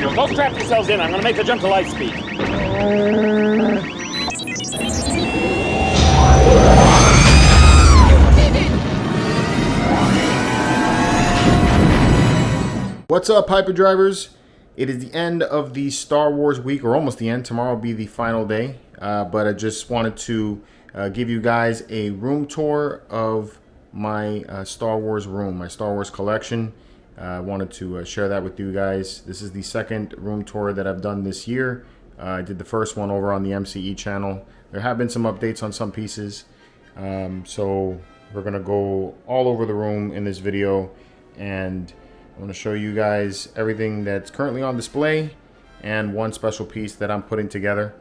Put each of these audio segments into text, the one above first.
Go strap yourselves in. I'm going to make the jump to light speed. What's up, Hyperdrivers? It is the end of the Star Wars week, or almost the end. Tomorrow will be the final day. But I just wanted to give you guys a room tour of my Star Wars room, my Star Wars collection. I wanted to share that with you guys. This is the second room tour that I've done this year. I did the first one over on the MCE channel. There have been some updates on some pieces. So we're going to go all over the room in this video, and I'm going to show you guys everything that's currently on display and one special piece that I'm putting together.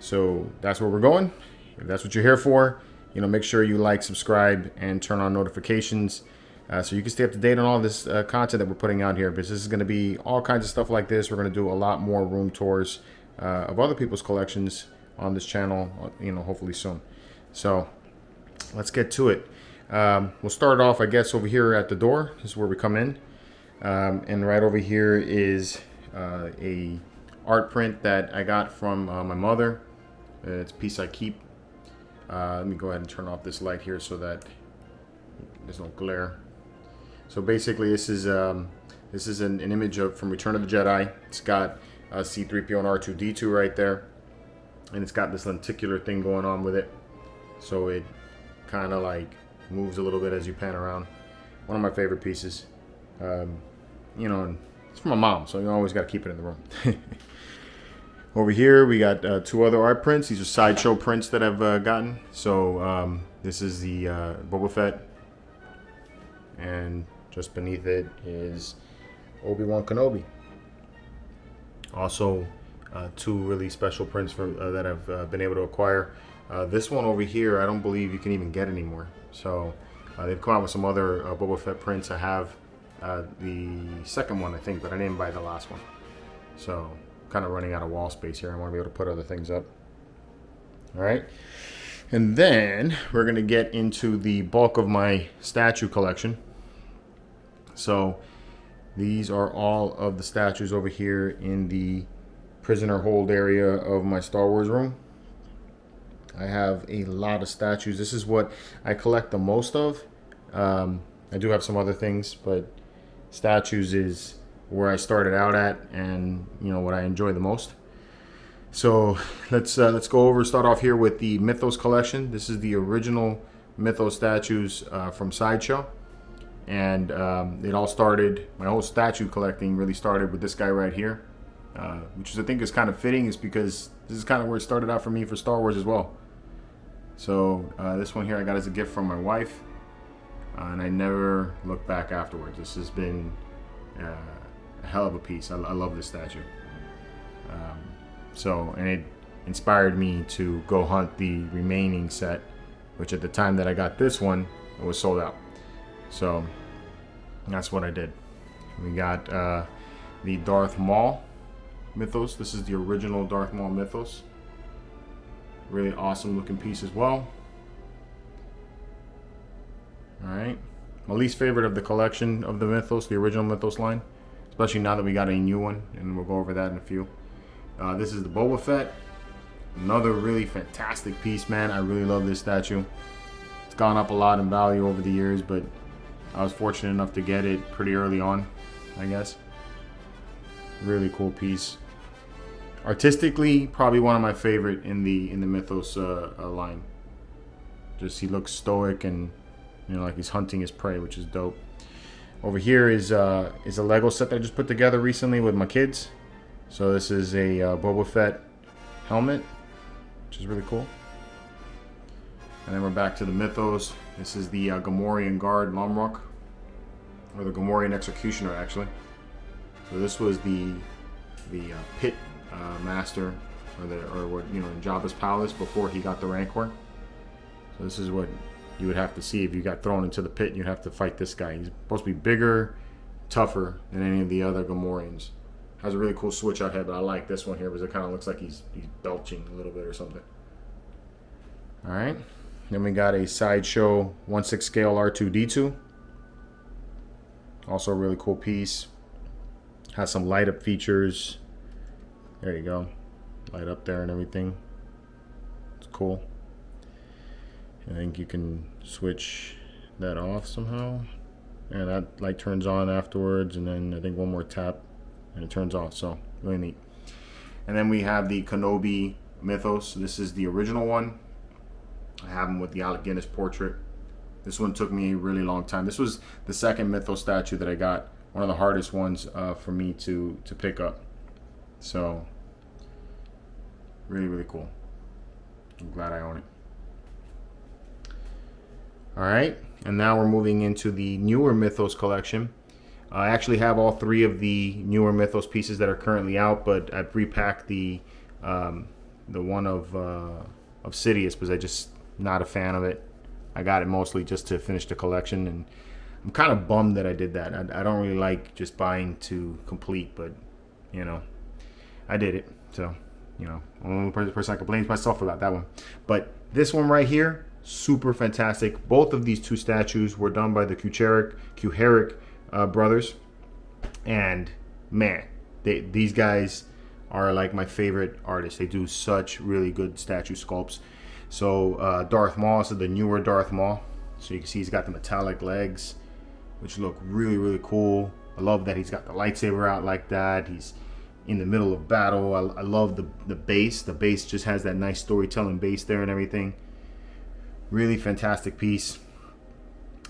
So that's where we're going. If that's what you're here for, make sure you like, subscribe, and turn on notifications so you can stay up to date on all this content that we're putting out here. Because this is going to be all kinds of stuff like this. We're going to do a lot more room tours of other people's collections on this channel, hopefully soon. So let's get to it. We'll start off, I guess, over here at the door. This is where we come in. And right over here is a art print that I got from my mother. It's a piece I keep. Let me go ahead and turn off this light here so that there's no glare. So basically, this is an image from Return of the Jedi. It's got C-3PO and R2-D2 right there, and it's got this lenticular thing going on with it, so it kind of like moves a little bit as you pan around. One of my favorite pieces. And it's from my mom, so you always got to keep it in the room. Over here, we got two other art prints. These are Sideshow prints that I've gotten. So this is the Boba Fett, and just beneath it is Obi-Wan Kenobi. Also, two really special prints that I've been able to acquire. This one over here, I don't believe you can even get anymore. So they've come out with some other Boba Fett prints. I have the second one, I think, but I didn't buy the last one. So kind of running out of wall space here. I want to be able to put other things up. All right. And then we're going to get into the bulk of my statue collection. So these are all of the statues over here in the prisoner hold area of my Star Wars room. I have a lot of statues. This is what I collect the most of. I do have some other things, but statues is where I started out at, and what I enjoy the most. So let's start off here with the Mythos collection. This is the original Mythos statues from Sideshow, and it all started. My whole statue collecting really started with this guy right here, which I think is kind of fitting, is because this is kind of where it started out for me for Star Wars as well. So this one here I got as a gift from my wife, and I never looked back afterwards. This has been a hell of a piece. I love this statue. And it inspired me to go hunt the remaining set, which at the time that I got this one, it was sold out. So that's what I did. We got the Darth Maul Mythos. This is the original Darth Maul Mythos. Really awesome looking piece as well. Alright. My least favorite of the collection of the Mythos, the original Mythos line. Especially now that we got a new one, and we'll go over that in a few. This is the Boba Fett. Another really fantastic piece, man. I really love this statue. It's gone up a lot in value over the years, but I was fortunate enough to get it pretty early on, I guess. Really cool piece. Artistically, probably one of my favorite in the Mythos line. Just he looks stoic and like he's hunting his prey, which is dope. Over here is a Lego set that I just put together recently with my kids. So this is a Boba Fett helmet, which is really cool. And then we're back to the Mythos. This is the Gamorrean Guard Lomrock, or the Gamorrean Executioner, actually. So this was the pit master, or what in Jabba's palace before he got the Rancor. So this is what you would have to see if you got thrown into the pit. You'd have to fight this guy. He's supposed to be bigger, tougher than any of the other Gamorreans. Has a really cool switch out head, but I like this one here because it kind of looks like he's belching a little bit or something. All right. Then we got a Sideshow 1/6 scale R2-D2. Also a really cool piece. Has some light up features. There you go. Light up there and everything. It's cool. I think you can switch that off somehow. And that light turns on afterwards, and then I think one more tap and it turns off. So really neat. And then we have the Kenobi Mythos. This is the original one. I have him with the Alec Guinness portrait. This one took me a really long time. This was the second Mythos statue that I got. One of the hardest ones for me to pick up. So really, really cool. I'm glad I own it. All right, and now we're moving into the newer Mythos collection. I actually have all three of the newer Mythos pieces that are currently out, but I've repacked the one of Sidious because I just not a fan of it. I got it mostly just to finish the collection, and I'm kind of bummed that I did that. I don't really like just buying to complete, but you know, I did it. So you know, only person I complain is myself about that one. But this one right here, super fantastic. Both of these two statues were done by the Kuharic brothers, and man, these guys are like my favorite artists. They do such really good statue sculpts. So Darth Maul, this is the newer Darth Maul. So you can see he's got the metallic legs, which look really, really cool. I love that he's got the lightsaber out like that. He's in the middle of battle. I love the base. The base just has that nice storytelling base there and everything. Really fantastic piece.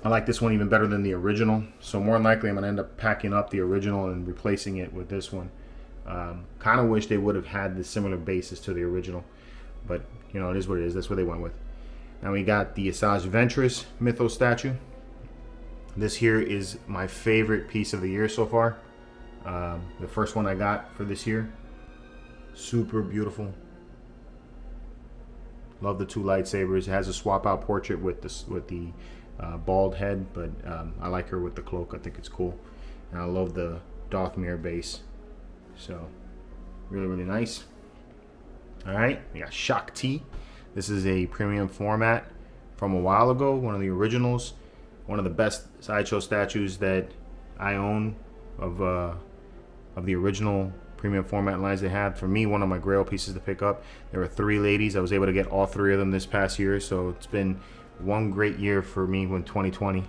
I like this one even better than the original. So more than likely I'm going to end up packing up the original and replacing it with this one. Kind of wish they would have had the similar bases to the original. But, you know, it is what it is. That's what they went with. Now we got the Asajj Ventress Mythos statue. This here is my favorite piece of the year so far. The first one I got for this year. Super beautiful. Love the two lightsabers. It has a swap out portrait with the bald head, but I like her with the cloak. I think it's cool. And I love the Dothmere base. So really, really nice. All right, we got Shakti. This is a premium format from a while ago, one of the originals, one of the best Sideshow statues that I own of the original premium format lines they had. For me, one of my grail pieces to pick up. There were 3 ladies. I was able to get all 3 of them this past year, so it's been one great year for me in 2020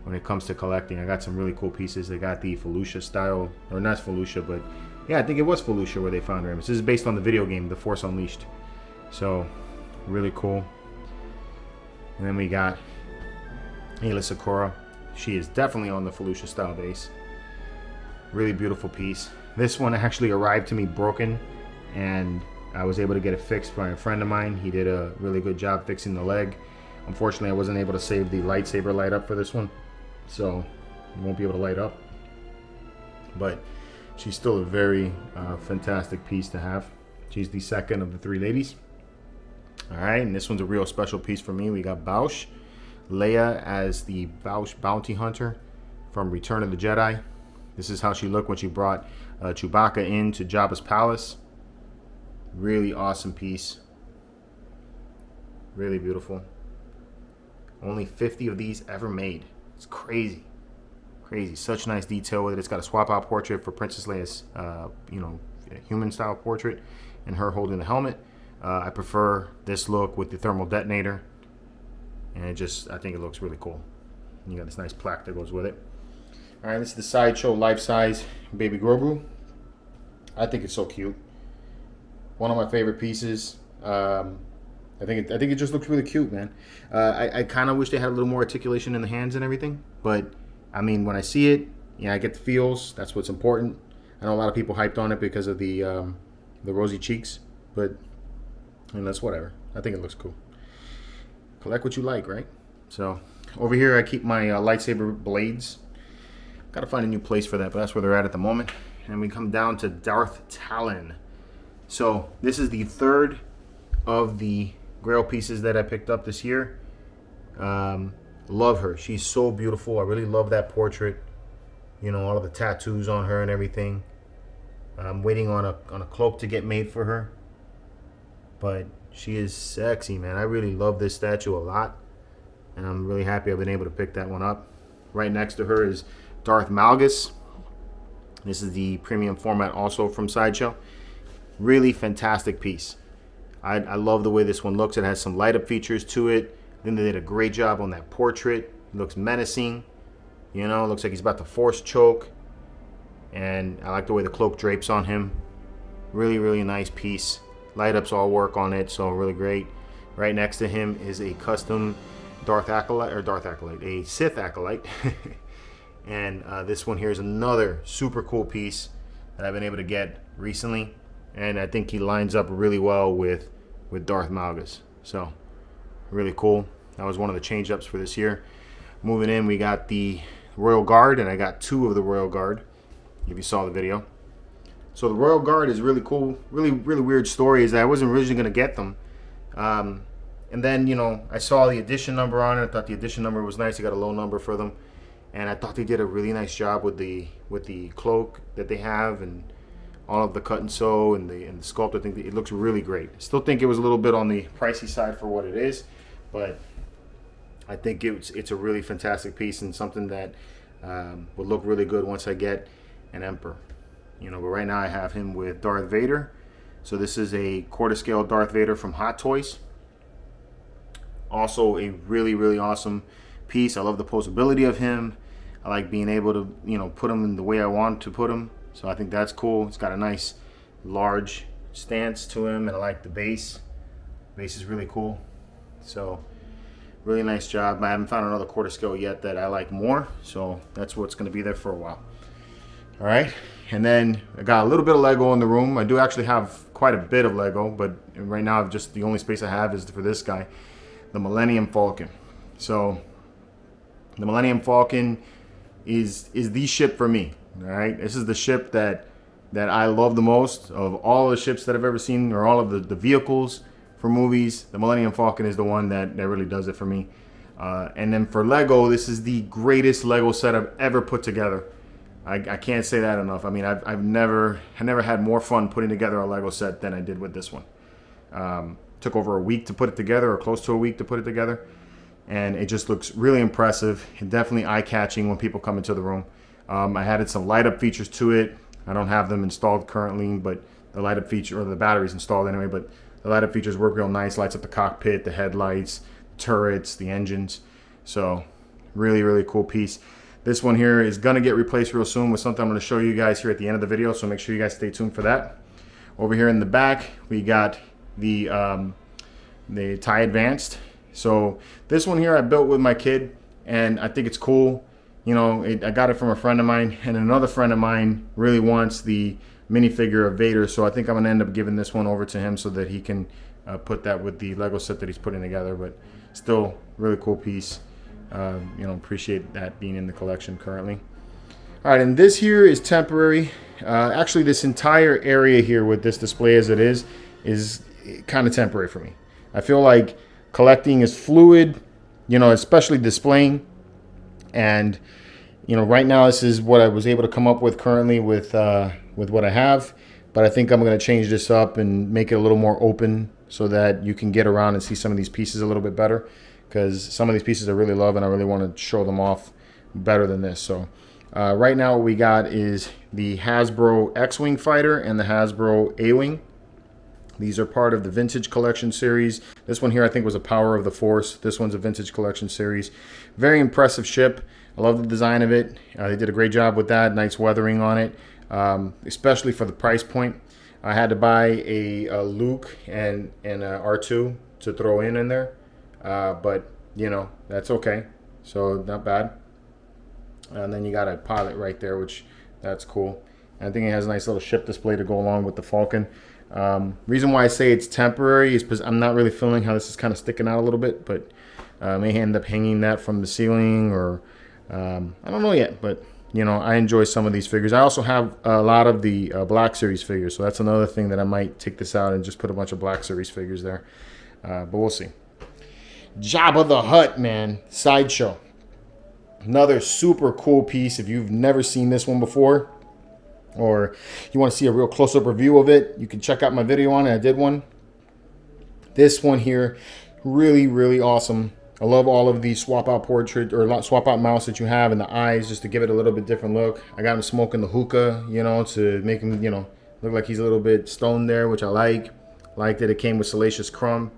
when it comes to collecting. I got some really cool pieces. They got the Felucia style, or not Felucia, but yeah, I think it was Felucia where they found her. This is based on the video game, The Force Unleashed. So, really cool. And then we got Aayla Secura. She is definitely on the Felucia style base. Really beautiful piece. This one actually arrived to me broken, and I was able to get it fixed by a friend of mine. He did a really good job fixing the leg. Unfortunately, I wasn't able to save the lightsaber light up for this one, so it won't be able to light up. But she's still a very fantastic piece to have. She's the second of the 3 ladies. All right, and this one's a real special piece for me. We got Boushh, Leia as the Boushh bounty hunter from Return of the Jedi. This is how she looked when she brought Chewbacca into Jabba's palace. Really awesome piece. Really beautiful. Only 50 of these ever made. It's crazy. Crazy. Such nice detail with it. It's got a swap out portrait for Princess Leia's, human style portrait, and her holding the helmet. I prefer this look with the thermal detonator, and I think it looks really cool. And you got this nice plaque that goes with it. All right, this is the Sideshow life-size Baby Grogu. I think it's so cute. One of my favorite pieces. I think it just looks really cute, man. I kind of wish they had a little more articulation in the hands and everything, but I mean, when I see it, I get the feels. That's what's important. I know a lot of people hyped on it because of the rosy cheeks, but that's whatever. I think it looks cool. Collect what you like, right? So over here, I keep my lightsaber blades. Got to find a new place for that, but that's where they're at the moment. And we come down to Darth Talon. So this is the 3rd of the grail pieces that I picked up this year. Love her. She's so beautiful. I really love that portrait. All of the tattoos on her and everything. I'm waiting on a cloak to get made for her. But she is sexy, man. I really love this statue a lot. And I'm really happy I've been able to pick that one up. Right next to her is Darth Malgus. This is the premium format also from Sideshow. Really fantastic piece. I love the way this one looks. It has some light up features to it. Then they did a great job on that portrait. It looks menacing. You know, looks like he's about to force choke. And I like the way the cloak drapes on him. Really, really nice piece. Light ups all work on it, so really great. Right next to him is a custom a Sith Acolyte. And this one here is another super cool piece that I've been able to get recently. And I think he lines up really well with Darth Malgus. So, really cool. That was one of the change ups for this year. Moving in, we got the Royal Guard, and I got 2 of the Royal Guard, if you saw the video. So the Royal Guard is really cool. Really weird story is that I wasn't originally going to get them. And then, you know, I saw the edition number on it. I thought the edition number was nice. I got a low number for them. And I thought they did a really nice job with the cloak that they have and all of the cut and sew and the sculpt. I think it looks really great. I still think it was a little bit on the pricey side for what it is, but I think it's a really fantastic piece and something that will look really good once I get an Emperor. You know, but right now I have him with Darth Vader. So this is a quarter scale Darth Vader from Hot Toys. Also a really awesome piece. I love the posability of him. I like being able to, you know, put him in the way I want to put him. So I think that's cool. It's got a nice large stance to him, and I like the base. The base is really cool. So really nice job. I haven't found another quarter scale yet that I like more, so that's what's going to be there for a while. All right, and then I got a little bit of Lego in the room. I do actually have quite a bit of Lego, but right now just the only space I have is for this guy, the Millennium Falcon. So the Millennium Falcon is the ship for me. All right, this is the ship that I love the most of all the ships that I've ever seen, or all of the vehicles for movies. The Millennium Falcon is the one that really does it for me. And then for Lego, this is the greatest Lego set I've ever put together. I can't say that enough. I mean, I never had more fun putting together a Lego set than I did with this one. Took over a week to put it together, or close to a week to put it together, and it just looks really impressive and definitely eye-catching when people come into the room. I added some light-up features to it. I don't have them installed currently, but the light-up feature, or the battery's installed anyway, but the light-up features work real nice. Lights up the cockpit, the headlights, the turrets, the engines. So really cool piece. This one here is going to get replaced real soon with something I'm going to show you guys here at the end of the video, so make sure you guys stay tuned for that. Over here in the back, we got the TIE Advanced. So this one here I built with my kid, and I think it's cool. You know, I got it from a friend of mine, and another friend of mine really wants the minifigure of Vader, so I think I'm going to end up giving this one over to him so that he can put that with the Lego set that he's putting together. But still, really cool piece. You know, appreciate that being in the collection currently. All right, and this here is temporary. Actually, this entire area here with this display as it is kind of temporary for me. I feel like collecting is fluid, you know, especially displaying. And, you know, right now this is what I was able to come up with currently with what I have. But I think I'm going to change this up and make it a little more open so that you can get around and see some of these pieces a little bit better. Because some of these pieces I really love and I really want to show them off better than this. So right now what we got is the Hasbro X-Wing Fighter and the Hasbro A-Wing. These are part of the Vintage Collection series. This one here I think was a Power of the Force. This one's a Vintage Collection series. Very impressive ship. I love the design of it. They did a great job with that. Nice weathering on it, especially for the price point. I had to buy a Luke and a R2 to throw in there. But, you know, that's okay. So, not bad. And then you got a pilot right there, which that's cool. And I think it has a nice little ship display to go along with the Falcon. Reason why I say it's temporary is because I'm not really feeling how this is kind of sticking out a little bit. But I may end up hanging that from the ceiling or I don't know yet. But, you know, I enjoy some of these figures. I also have a lot of the Black Series figures. So, that's another thing that I might take this out and just put a bunch of Black Series figures there. But we'll see. Jabba the Hutt, man. Sideshow. Another super cool piece. If you've never seen this one before, or you want to see a real close-up review of it, you can check out my video on it. I did one. This one here, really awesome. I love all of these swap out portrait or swap out mounts that you have in the eyes, just to give it a little bit different look. I got him smoking the hookah, you know, to make him, you know, look like he's a little bit stoned there, which I like. Like that it came with Salacious Crumb.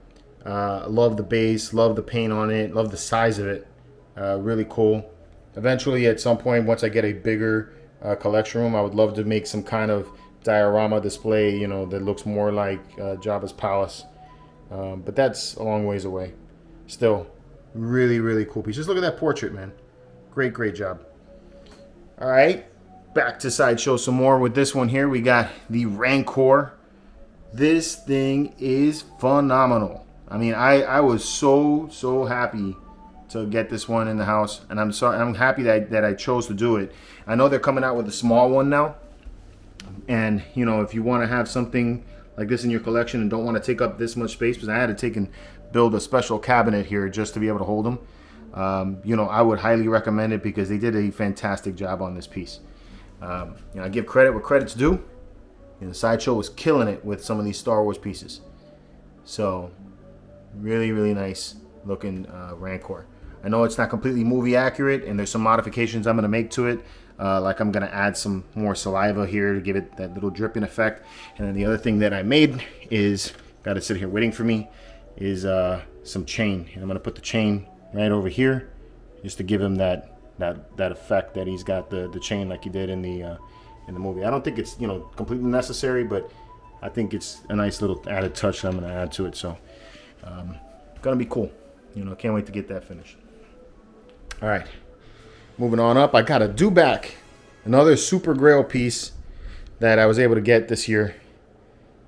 Love the base, love the paint on it, love the size of it. Really cool. Eventually, at some point, once I get a bigger collection room, I would love to make some kind of diorama display, you know, that looks more like Jabba's palace. But that's a long ways away. Still, really, really cool piece. Just look at that portrait, man. Great, great job. All right, back to Sideshow some more. With this one here, we got the Rancor. This thing is phenomenal. I mean, I was so happy to get this one in the house, and I'm happy that I chose to do it. I know they're coming out with a small one now, and you know, if you want to have something like this in your collection and don't want to take up this much space, because I had to take and build a special cabinet here just to be able to hold them. You know, I would highly recommend it because they did a fantastic job on this piece. You know, I give credit where credit's due. You know, Sideshow was killing it with some of these Star Wars pieces. So, really, really nice looking Rancor. I know it's not completely movie accurate, and there's some modifications I'm going to make to it. Like I'm going to add some more saliva here to give it that little dripping effect. And then the other thing that I made is, got to sit here waiting for me, is some chain. And I'm going to put the chain right over here just to give him that effect that he's got the chain like he did in the movie. I don't think it's, you know, completely necessary, but I think it's a nice little added touch that I'm going to add to it. So, going to be cool. You know, can't wait to get that finished. All right, moving on up, I got a Dewback, another super grail piece that I was able to get this year.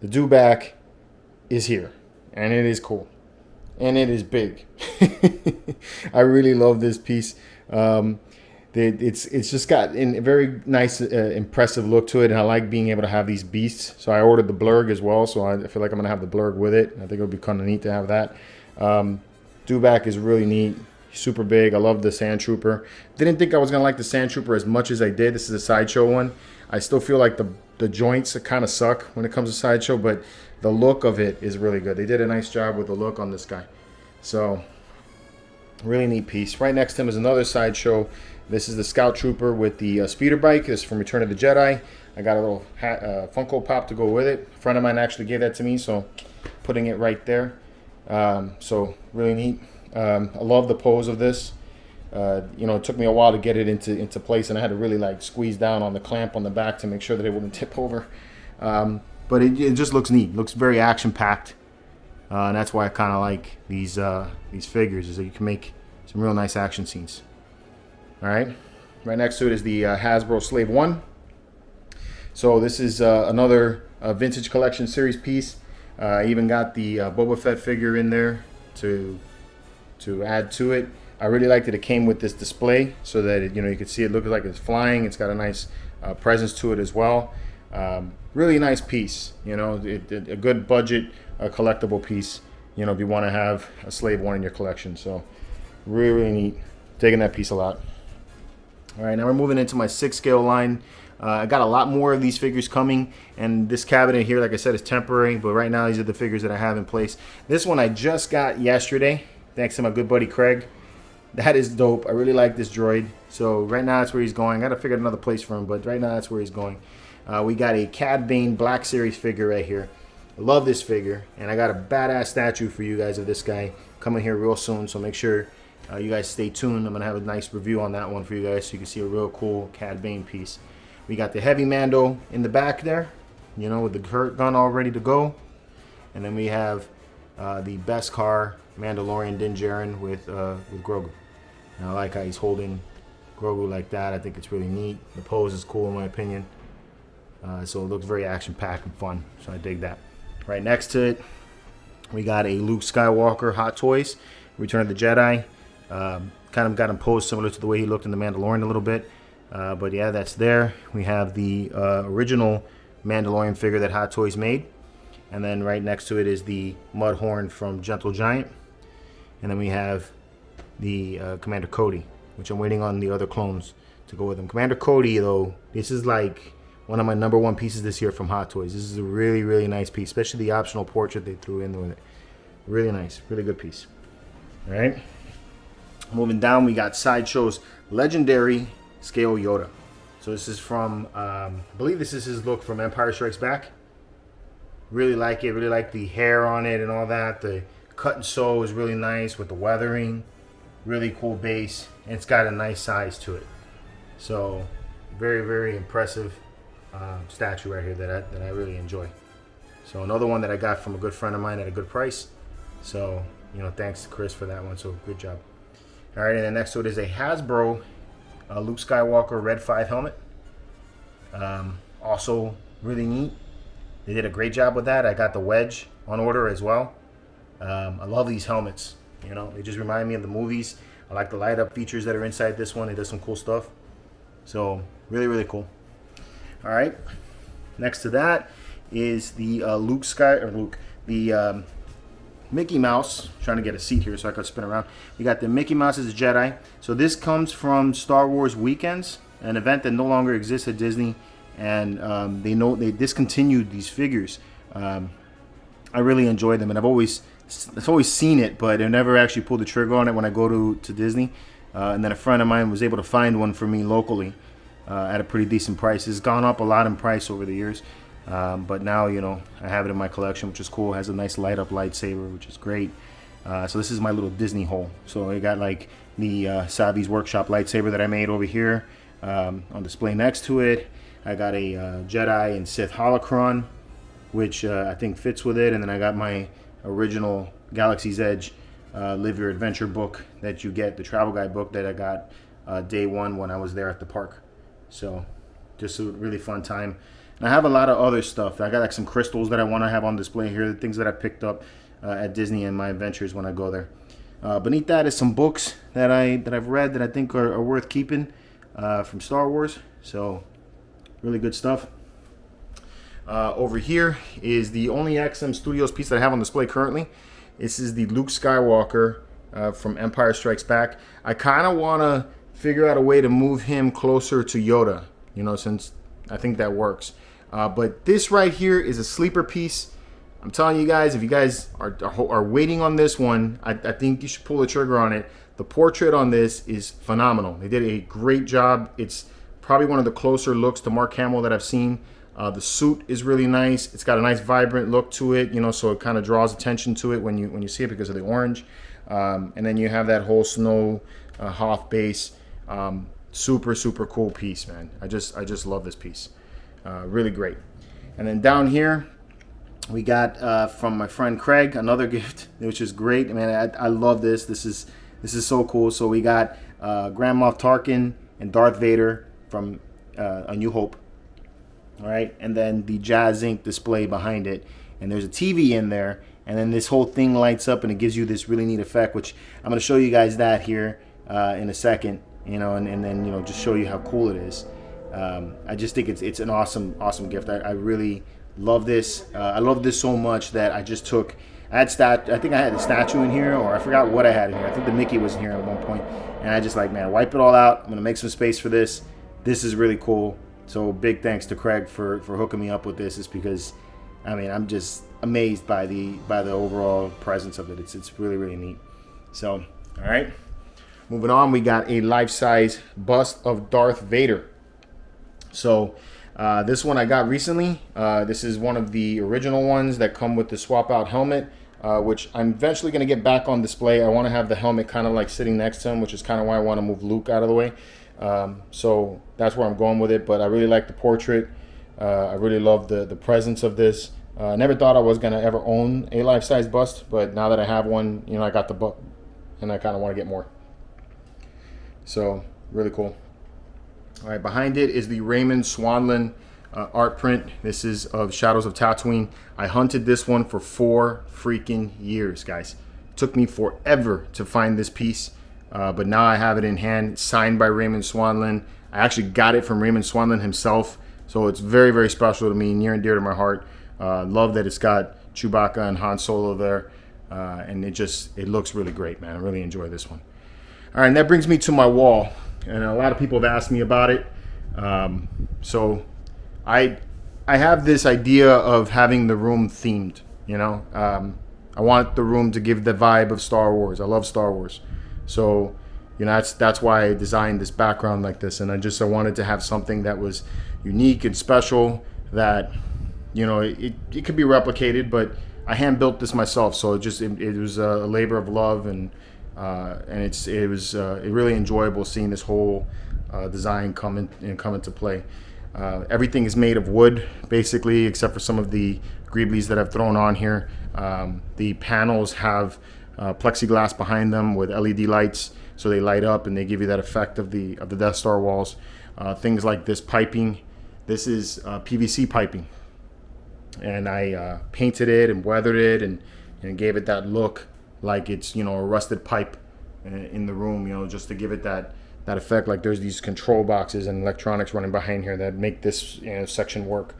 The Dewback is here, and it is cool, and it is big. I really love this piece. It's just got a very nice, impressive look to it, and I like being able to have these beasts. So I ordered the blurg as well, so I feel like I'm going to have the blurg with it. I think it'll be kind of neat to have that. Dewback is really neat. Super big. I love the Sand Trooper. Didn't think I was going to like the Sand Trooper as much as I did. This is a Sideshow one. I still feel like the joints kind of suck when it comes to Sideshow, but the look of it is really good. They did a nice job with the look on this guy. So, really neat piece. Right next to him is another Sideshow. This is the Scout Trooper with the speeder bike. This is from Return of the Jedi. I got a little Funko Pop to go with it. A friend of mine actually gave that to me, so putting it right there. So, really neat. I love the pose of this. You know, it took me a while to get it into place, and I had to really like squeeze down on the clamp on the back to make sure that it wouldn't tip over. But it just looks neat. Looks very action packed, and that's why I kind of like these figures, is that you can make some real nice action scenes. All right, right next to it is the Hasbro Slave One. So this is another vintage collection series piece. I even got the Boba Fett figure in there to add to it. I really liked that it came with this display so that it, you know, you could see it looks like it's flying. It's got a nice presence to it as well. Really nice piece, you know, a good budget collectible piece, you know, if you want to have a Slave One in your collection. So really, really neat. Taking that piece a lot. All right, now we're moving into my 6 scale line. I got a lot more of these figures coming, and this cabinet here, like I said, is temporary, but right now these are the figures that I have in place. This one I just got yesterday, thanks to my good buddy Craig. That is dope. I really like this droid. So right now that's where he's going. I got to figure out another place for him, but right now that's where he's going. We got a Cad Bane Black Series figure right here. I love this figure, and I got a badass statue for you guys of this guy coming here real soon, so make sure you guys stay tuned. I'm going to have a nice review on that one for you guys so you can see a real cool Cad Bane piece. We got the Heavy Mando in the back there, you know, with the Kurt gun all ready to go. And then we have the Beskar Mandalorian Din Djarin with Grogu. And I like how he's holding Grogu like that. I think it's really neat. The pose is cool in my opinion. So it looks very action-packed and fun. So I dig that. Right next to it, we got a Luke Skywalker Hot Toys, Return of the Jedi. Kind of got him posed similar to the way he looked in The Mandalorian a little bit. But yeah, that's there. We have the original Mandalorian figure that Hot Toys made. And then right next to it is the Mudhorn from Gentle Giant. And then we have the Commander Cody, which I'm waiting on the other clones to go with him. Commander Cody, though, this is like one of my #1 pieces this year from Hot Toys. This is a really, really nice piece, especially the optional portrait they threw in with it. Really nice, really good piece. All right. Moving down, we got Sideshow's legendary scale Yoda. So this is from, I believe this is his look from Empire Strikes Back. Really like it. Really like the hair on it and all that. The cut and sew is really nice with the weathering. Really cool base. And it's got a nice size to it. So very, very impressive statue right here that I really enjoy. So another one that I got from a good friend of mine at a good price. So, you know, thanks to Chris for that one. So good job. All right, and then next to it is a Hasbro Luke Skywalker Red 5 helmet. Also really neat. They did a great job with that. I got the wedge on order as well. I love these helmets. You know, they just remind me of the movies. I like the light up features that are inside this one. It does some cool stuff. So really, really cool. All right. Next to that is the Mickey Mouse. Trying to get a seat here so I could spin around. We got the Mickey Mouse as a Jedi. So this comes from Star Wars Weekends, an event that no longer exists at Disney, and they discontinued these figures. I really enjoy them, and I've always seen it, but I never actually pulled the trigger on it when I go to Disney. And then a friend of mine was able to find one for me locally at a pretty decent price. It's gone up a lot in price over the years. But now, you know, I have it in my collection, which is cool. It has a nice light up lightsaber, which is great. So this is my little Disney hole. So I got like the Savi's Workshop lightsaber that I made over here on display next to it. I got a Jedi and Sith holocron, which I think fits with it. And then I got my original Galaxy's Edge Live Your Adventure book that you get, the travel guide book that I got day one when I was there at the park. So just a really fun time. And I have a lot of other stuff. I got like some crystals that I want to have on display here, the things that I picked up at Disney and my adventures when I go there. Beneath that is some books that I've read that I think are worth keeping from Star Wars. So really good stuff. Over here is the only XM Studios piece that I have on display currently. This is the Luke Skywalker from Empire Strikes Back. I kind of want to figure out a way to move him closer to Yoda, you know, since I think that works. But this right here is a sleeper piece. I'm telling you guys, if you guys are waiting on this one, I think you should pull the trigger on it. The portrait on this is phenomenal. They did a great job. It's probably one of the closer looks to Mark Hamill that I've seen. The suit is really nice. It's got a nice vibrant look to it, you know, so it kind of draws attention to it when you see it because of the orange. And then you have that whole snow Hoth base. Super cool piece, man. I just love this piece. Really great. And then down here we got from my friend Craig another gift, which is great. Man, I love this. This is so cool. So we got Grand Moff Tarkin and Darth Vader from A New Hope. All right, and then the Jazz Inc. display behind it, and there's a TV in there, and then this whole thing lights up and it gives you this really neat effect, which I'm going to show you guys that here in a second, you know, and then, you know, just show you how cool it is. I just think it's an awesome gift. I really love this. I love this so much that I just took. I think I had the statue in here, or I forgot what I had in here. I think the Mickey was in here at one point, and I just like, man, wipe it all out. I'm gonna make some space for this. This is really cool. So big thanks to Craig for hooking me up with this. It's because, I mean, I'm just amazed by the overall presence of it. It's really neat. So, all right, moving on, we got a life-size bust of Darth Vader. So this one I got recently. This is one of the original ones that come with the swap out helmet, which I'm eventually going to get back on display. I want to have the helmet kind of like sitting next to him, which is kind of why I want to move Luke out of the way. So that's where I'm going with it, but I really like the portrait. I really love the presence of this. I never thought I was going to ever own a life-size bust, but now that I have one, you know, I got the butt and I kind of want to get more. So really cool. All right, behind it is the Raymond Swanlin art print. This is of Shadows of Tatooine. I hunted this one for 4 freaking years, guys. It took me forever to find this piece. But now I have it in hand, signed by Raymond Swanlin. I actually got it from Raymond Swanlin himself, so it's very special to me, near and dear to my heart. Love that it's got Chewbacca and Han Solo there, and it looks really great, man. I really enjoy this one. All right, and that brings me to my wall, and a lot of people have asked me about it. So I have this idea of having the room themed, you know. I want the room to give the vibe of Star Wars. I love Star Wars. So you know, that's why I designed this background like this. And I wanted to have something that was unique and special, that, you know, it could be replicated, but I hand built this myself. So it was a labor of love, and it was really enjoyable seeing this whole design come into play. Everything is made of wood, basically, except for some of the greeblies that I've thrown on here. The panels have plexiglass behind them with LED lights, so they light up and they give you that effect of the Death Star walls. Things like this piping. This is PVC piping, and I painted it and weathered it and gave it that look like it's, you know, a rusted pipe in the room, you know, just to give it that effect. Like there's these control boxes and electronics running behind here that make this, you know, section work.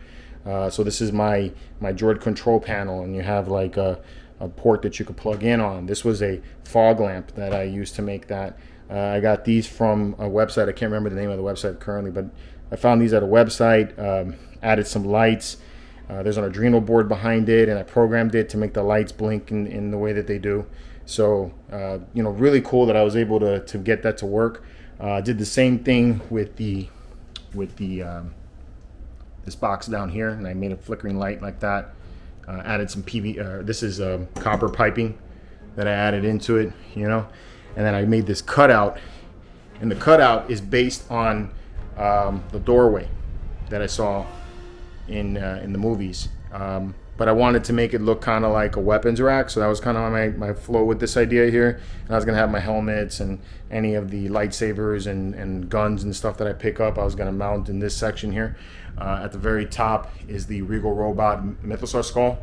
So this is my droid control panel, and you have like a port that you could plug in on. This was a fog lamp that I used to make that. I got these from a website. I can't remember the name of the website currently, but I found these at a website, added some lights. There's an Arduino board behind it, and I programmed it to make the lights blink in the way that they do. So, you know, really cool that I was able to get that to work. Did the same thing with the this box down here, and I made a flickering light like that. Added some this is copper piping that I added into it, you know, and then I made this cutout, and the cutout is based on the doorway that I saw in the movies. But I wanted to make it look kind of like a weapons rack, so that was kind of my flow with this idea here. And I was gonna have my helmets and any of the lightsabers and guns and stuff that I pick up, I was gonna mount in this section here. At the very top is the Regal Robot Mythos skull.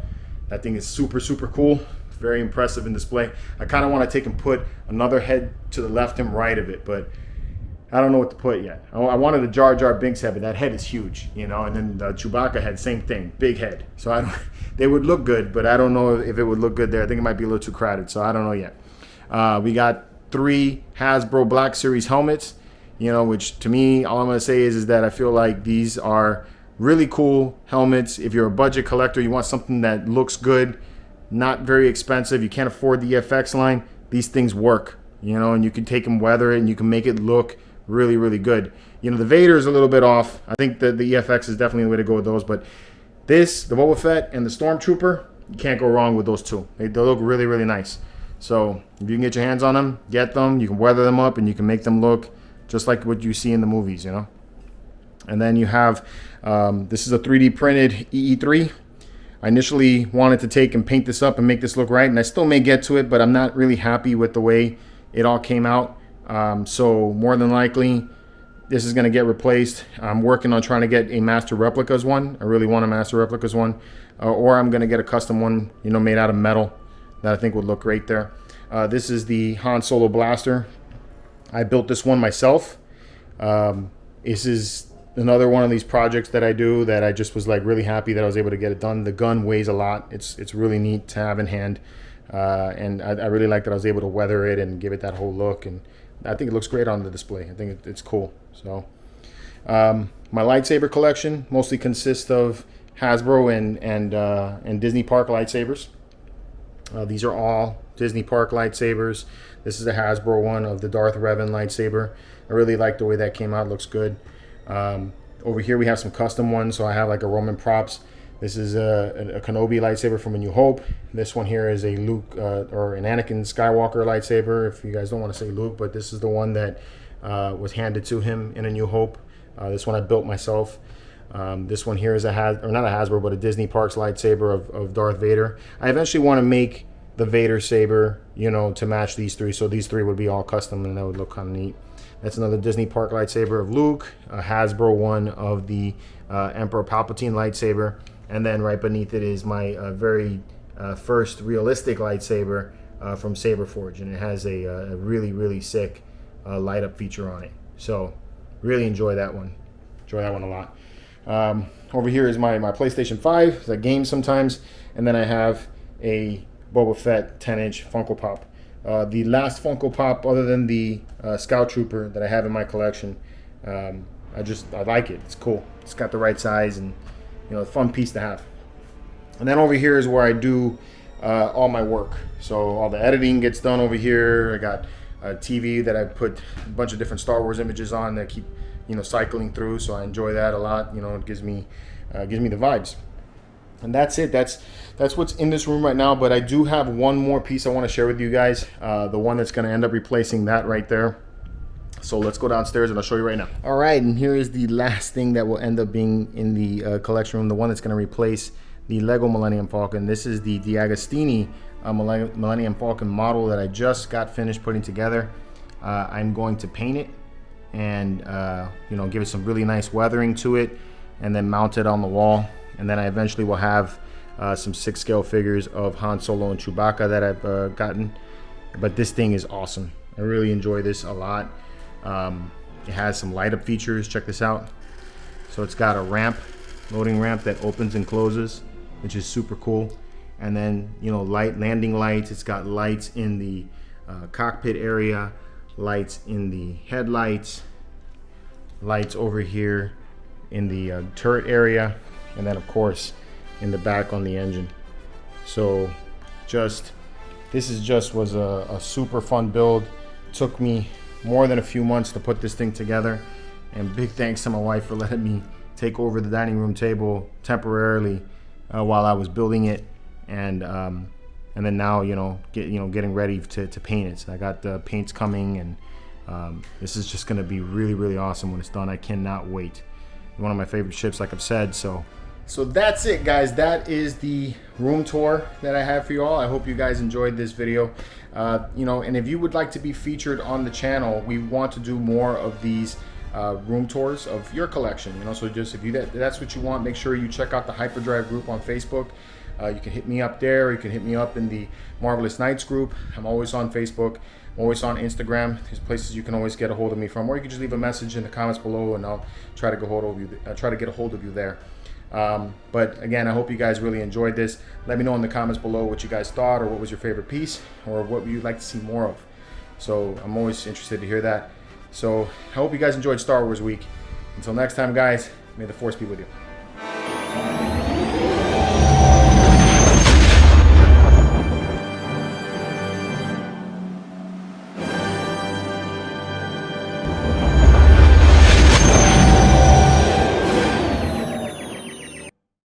That thing is super cool, very impressive in display. I kind of want to take and put another head to the left and right of it, but I don't know what to put yet. I wanted a Jar Jar Binks head, but that head is huge, you know. And then the Chewbacca head, same thing, big head. So they would look good, but I don't know if it would look good there. I think it might be a little too crowded, so I don't know yet. We got 3 Hasbro Black Series helmets, you know, which to me, all I'm going to say is that I feel like these are really cool helmets. If you're a budget collector, you want something that looks good, not very expensive, you can't afford the FX line, these things work, you know, and you can take them, weather it, and you can make it look really good. You know, the Vader is a little bit off. I think the EFX is definitely the way to go with those, but the Boba Fett and the Stormtrooper, you can't go wrong with those two. They look really nice. So if you can get your hands on them, get them. You can weather them up, and you can make them look just like what you see in the movies, you know. And then you have this is a 3D printed EE3. I initially wanted to take and paint this up and make this look right, and I still may get to it, but I'm not really happy with the way it all came out. So more than likely, this is going to get replaced. I'm working on trying to get a Master Replicas one. I really want a Master Replicas one. Or I'm going to get a custom one, you know, made out of metal that I think would look great there. This is the Han Solo blaster. I built this one myself. This is another one of these projects that I do that I just was like really happy that I was able to get it done. The gun weighs a lot. It's really neat to have in hand. And I really like that I was able to weather it and give it that whole look, and I think it looks great on the display. I think it's cool. So my lightsaber collection mostly consists of Hasbro and Disney Park lightsabers. These are all Disney Park lightsabers. This is a Hasbro one of the Darth Revan lightsaber. I really like the way that came out. It looks good. Over here we have some custom ones. So I have like a Roman props. This is a Kenobi lightsaber from A New Hope. This one here is a Luke or an Anakin Skywalker lightsaber, if you guys don't want to say Luke, but this is the one that was handed to him in A New Hope. This one I built myself. This one here is not a Hasbro, but a Disney Parks lightsaber of Darth Vader. I eventually want to make the Vader saber, you know, to match these 3. So these 3 would be all custom, and that would look kind of neat. That's another Disney Park lightsaber of Luke, a Hasbro one of the Emperor Palpatine lightsaber. And then right beneath it is my very first realistic lightsaber from Saberforge, and it has a really sick light up feature on it. So really enjoy that one. Enjoy that one a lot. Over here is my PlayStation 5 that games sometimes, and then I have a Boba Fett 10-inch Funko Pop. The last Funko Pop, other than the Scout Trooper that I have in my collection, I like it. It's cool. It's got the right size, and you know, a fun piece to have. And then over here is where I do all my work. So all the editing gets done over here. I got TV that I put a bunch of different Star Wars images on that keep, you know, cycling through. So I enjoy that a lot. You know, it gives me the vibes. And that's it. That's what's in this room right now. But I do have one more piece I want to share with you guys. The one that's going to end up replacing that right there. So let's go downstairs and I'll show you right now. All right, and here is the last thing that will end up being in the collection room. The one that's going to replace the Lego Millennium Falcon. This is the D'Agostini Millennium Falcon model that I just got finished putting together. I'm going to paint it and you know, give it some really nice weathering to it, and then mount it on the wall. And then I eventually will have some 6-scale figures of Han Solo and Chewbacca that I've gotten. But this thing is awesome. I really enjoy this a lot. It has some light up features. Check this out. So it's got a ramp, loading ramp that opens and closes, which is super cool. And then, you know, landing lights. It's got lights in the cockpit area, lights in the headlights, lights over here in the turret area, and then of course in the back on the engine. So this was a super fun build. Took me more than a few months to put this thing together, and big thanks to my wife for letting me take over the dining room table temporarily while I was building it, and then now, you know, getting ready to paint it. So I got the paints coming, and this is just gonna be really, really awesome when it's done. I cannot wait. One of my favorite ships, like I've said. So that's it, guys. That is the room tour that I have for you all. I hope you guys enjoyed this video. You know, and if you would like to be featured on the channel, we want to do more of these room tours of your collection. You know, so just if that's what you want, make sure you check out the Hyperdrive group on Facebook. You can hit me up there, or you can hit me up in the Marvelous Knights group. I'm always on Facebook. I'm always on Instagram. There's places you can always get a hold of me from, or you can just leave a message in the comments below, and I'll try to get a hold of you there. But again, I hope you guys really enjoyed this. Let me know in the comments below what you guys thought, or what was your favorite piece, or what you'd like to see more of. So I'm always interested to hear that. So I hope you guys enjoyed Star Wars Week. Until next time, guys, may the Force be with you.